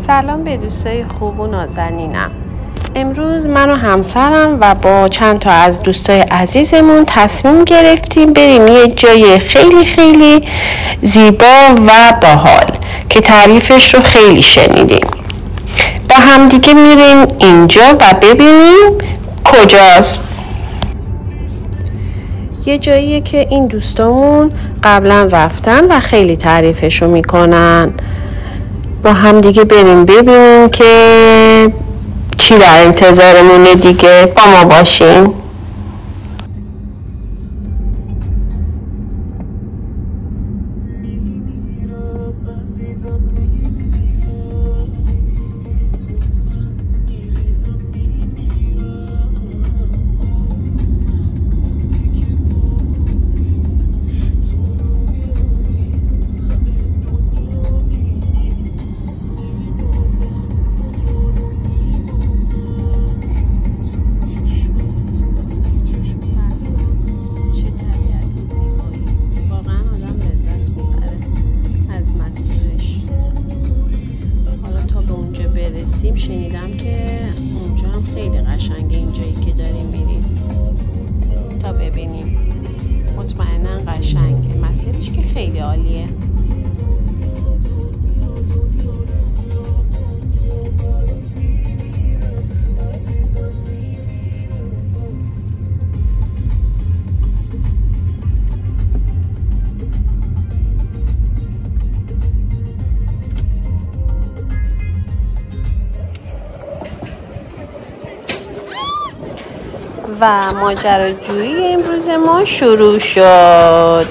سلام به دوستای خوب و نازنینم. امروز من و همسرم و با چند تا از دوستای عزیزمون تصمیم گرفتیم بریم یه جای خیلی خیلی زیبا و باحال که تعریفش رو خیلی شنیدیم. با همدیگه میریم اینجا و ببینیم کجاست. یه جاییه که این دوستامون قبلا رفتن و خیلی تعریفش رو میکنن. با هم دیگه بریم ببینیم که چی در انتظارمونه دیگه. با ما باشین. شنیدم که اونجا هم خیلی قشنگه این جایی که داریم میریم. تا ببینیم. مطمئنا قشنگه. مسیرش که خیلی عالیه. و ماجراجویی امروز ما شروع شد.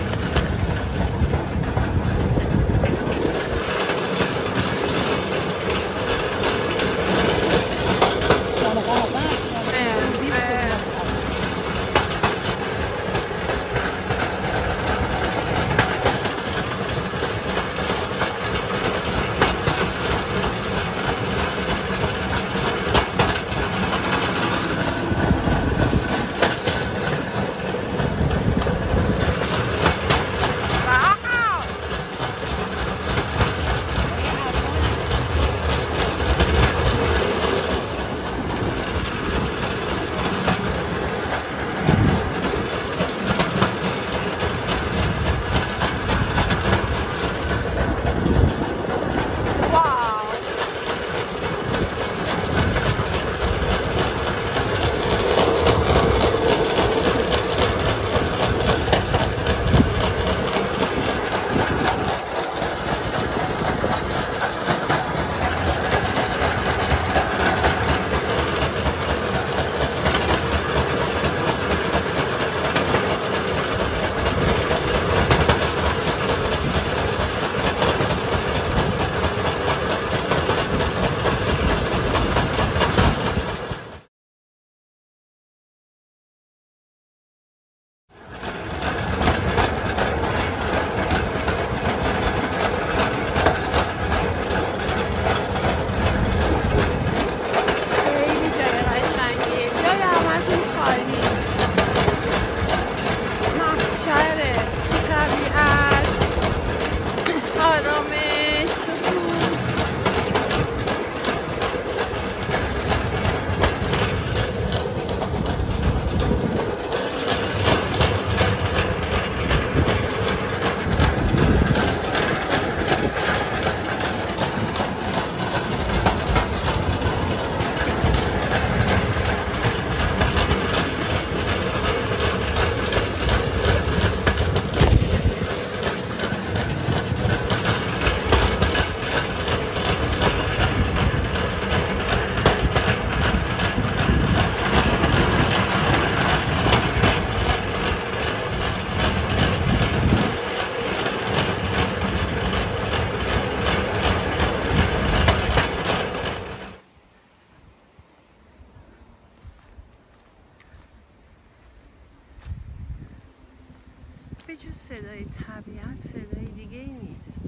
به جز صدای طبیعت صدای دیگه ای نیست.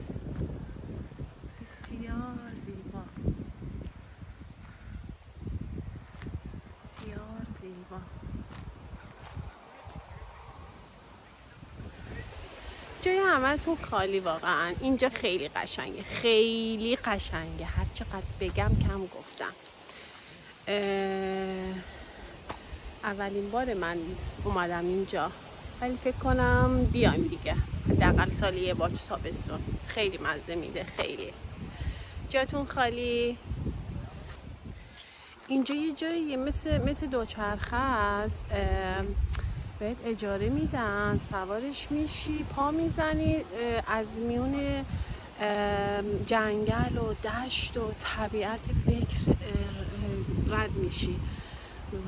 بسیار زیبا، بسیار زیبا. جای همتون خالی. واقعا اینجا خیلی قشنگه، خیلی قشنگه، هر چقدر بگم کم گفتم. اولین بار من اومدم اینجا، ولی فکر کنم بیایم دیگه، حداقل سالی یه بار تو تابستون. خیلی مزه میده، خیلی. جاتون خالی. اینجا یه جایی مثل دوچرخه است، بهت اجاره میدن، سوارش میشی، پا میزنی، از میون جنگل و دشت و طبیعت بکر رد میشی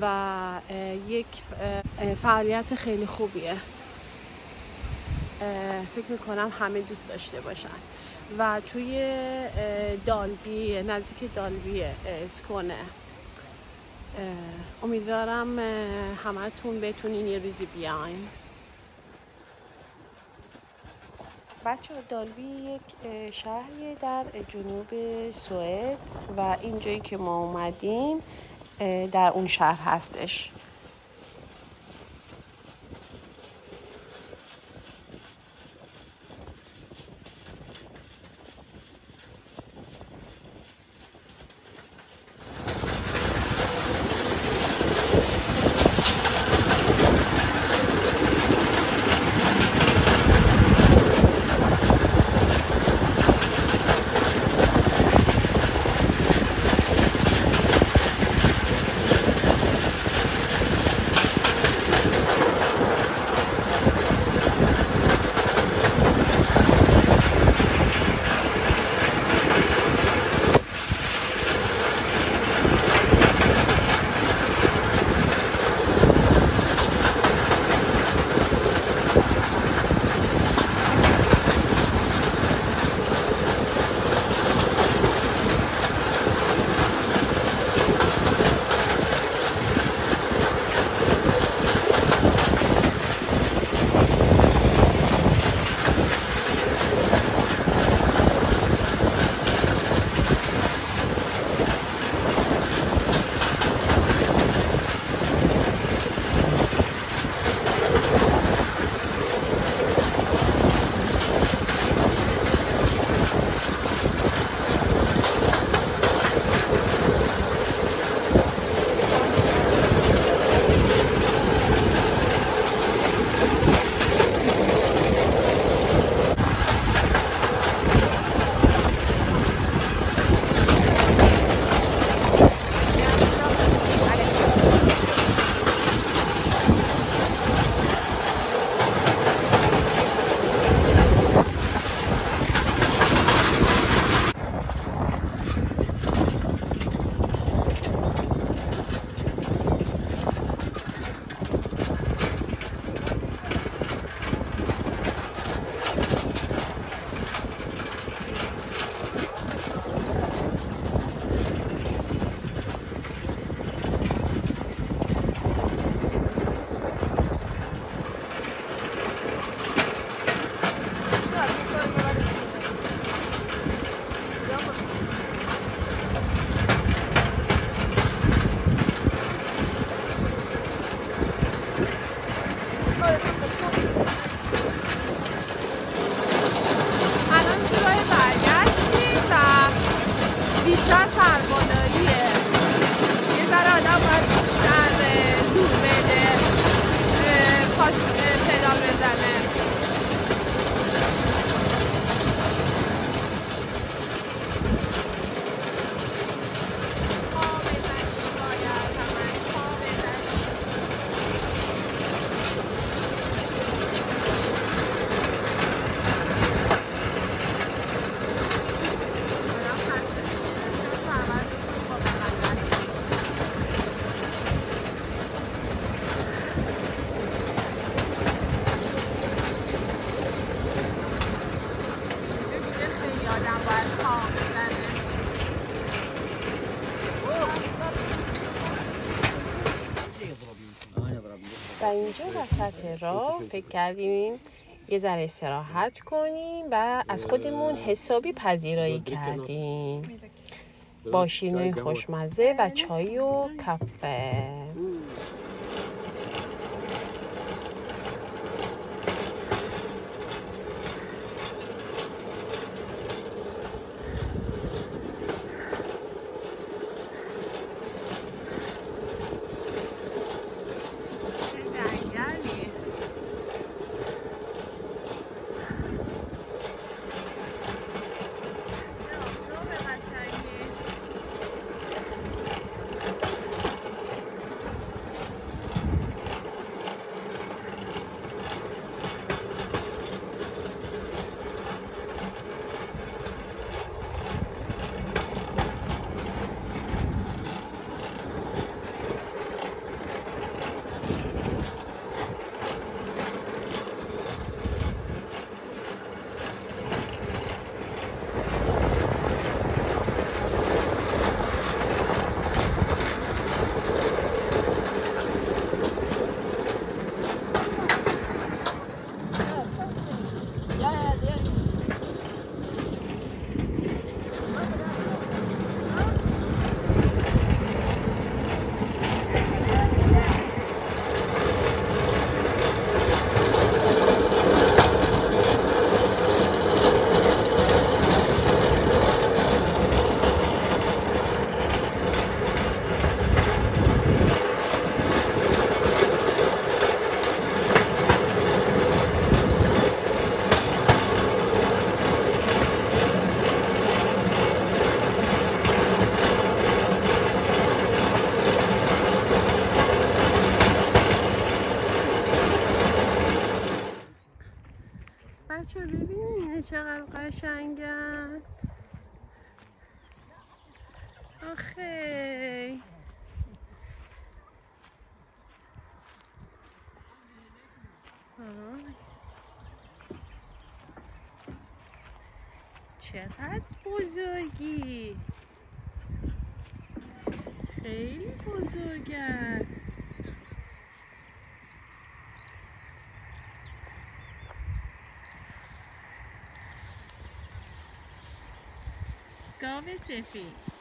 و یک فعالیت خیلی خوبیه. فکر میکنم همه دوست داشته باشن. و توی دالبی، نزدیک دالبی اسکونه. امیدوارم همتون بتونین یه روزی بیاین. بچه دالبی یک شهریه در جنوب سوئد و اینجایی که ما اومدیم در اون شهر هستش. و اینجا وسط راه فکر کردیم یه ذره استراحت کنیم و از خودمون حسابی پذیرایی کردیم با شیرینی خوشمزه و چای و کافه. چقدر قشنگن. آخی چقدر بزرگی، خیلی بزرگن. گاو سفید.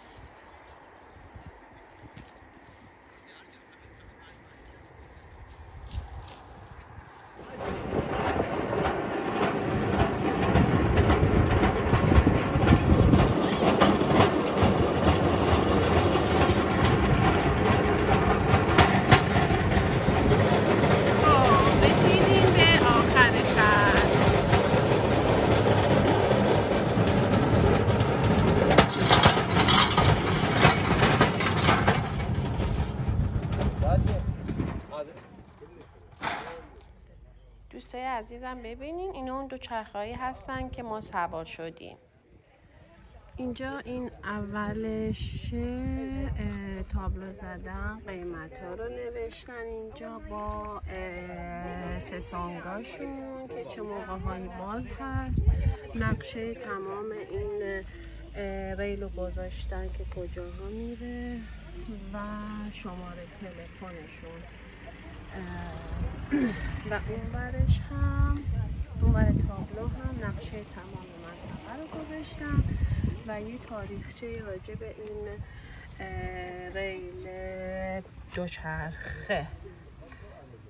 دوستای عزیزم ببینین اینا اون دوچرخه‌ای هستن که ما سوار شدیم. اینجا این اولش تابلو زدن، قیمت ها رو نوشتن اینجا با سسانگاشون که چه موقع هایی باز هست. نقشه تمام این ریلو گذاشتن که کجاها میره و شماره تلفنشون و اونورش هم اونور تابلو هم نقشه تمام منطقه رو گذاشتن و یه تاریخچه راجع به این ریل دوچرخه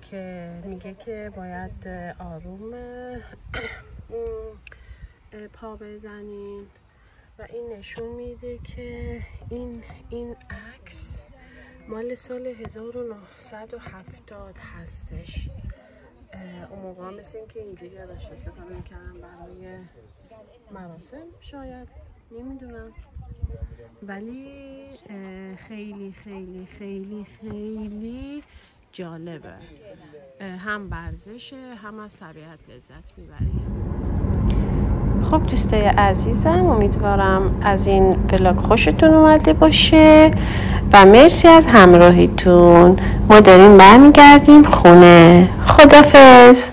که میگه که باید آروم پا بزنین و این نشون میده که این عکس مال سال 1970 هستش. اون موقع مثل این که اینجوری ازش استفاده میکردن برای مراسم، شاید نمیدونم، ولی خیلی خیلی خیلی خیلی جالبه. هم ورزشه هم از طبیعت لذت میبریم. خب دوستای عزیزم امیدوارم از این ولاگ خوشتون اومده باشه و مرسی از همراهیتون. ما داریم برمیگردیم خونه. خدافظ.